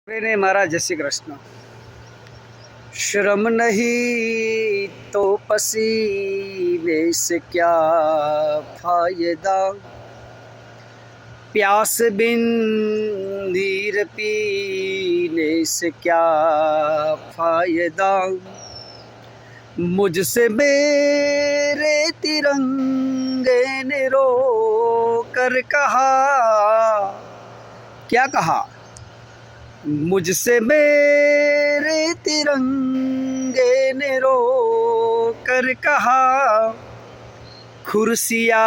ने मारा जय श्री कृष्ण। श्रम नहीं तो पसीने से क्या फायदा, प्यास बिन नीर पीने से क्या फायदा, मुझसे मेरे तिरंगे ने रो कर कहा, क्या कहा? मुझसे मेरे तिरंगे ने रो कर कहा, खुर्सिया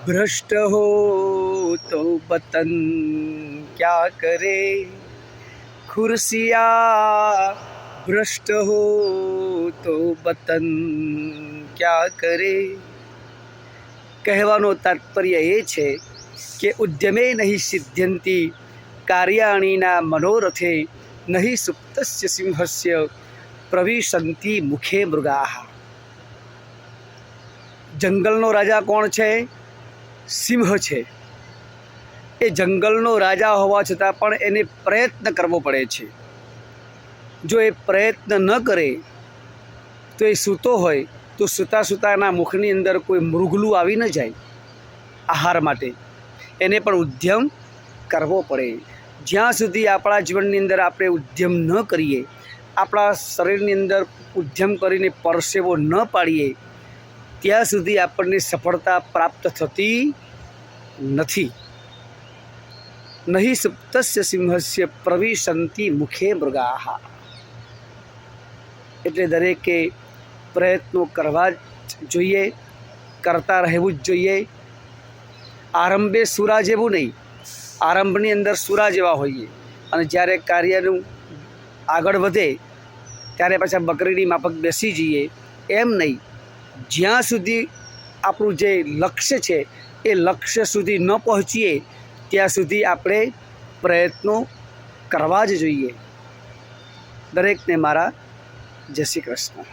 भ्रष्ट हो तो वतन क्या करे, खुर्सिया भ्रष्ट हो तो वतन क्या करे। કહેવાનો તાત્પર્ય એ છે કે ઉદ્યમે નહીં સિદ્ધ્યંતિ કાર્યાણીના મનોરથે નહીં સુપ્તસ્ય સિંહસ્ય પ્રવિશંતિ મુખે મૃગાહ। જંગલનો રાજા કોણ છે? સિંહ છે। એ જંગલનો રાજા હોવા છતાં પણ એને પ્રયત્ન કરવો પડે છે। જો એ પ્રયત્ન ન કરે તો એ સૂતો હોય તો સૂતા સૂતાના મુખની અંદર કોઈ મૃગલું આવી ન જાય આહાર માટે, એને પણ ઉદ્યમ કરવો પડે। જ્યાં સુધી આપણા જીવનની અંદર આપણે ઉદ્યમ ન કરીએ, આપણા શરીરની અંદર ઉદ્યમ કરીને પરસેવો ન પાડીએ, ત્યાં સુધી આપણને સફળતા પ્રાપ્ત થતી નથી। નહીં સુપ્તસ્ય સિંહસ્ય પ્રવિશંતિ મુખે મૃગાહ। એટલે દરેકે પ્રયત્નો કરવા જ જોઈએ, કરતા રહેવું જ જોઈએ। આરંભે સૂરા જેવું નહીં, આરંભની અંદર સૂરા જેવા હોઈએ અને જ્યારે કાર્યનું આગળ વધે ત્યારે પાછા બકરીની માફક બેસી જઈએ એમ નહીં। જ્યાં સુધી આપણું જે લક્ષ્ય છે એ લક્ષ્ય સુધી ન પહોંચીએ ત્યાં સુધી આપણે પ્રયત્નો કરવા જ જોઈએ। દરેકને મારા જય શ્રી કૃષ્ણ।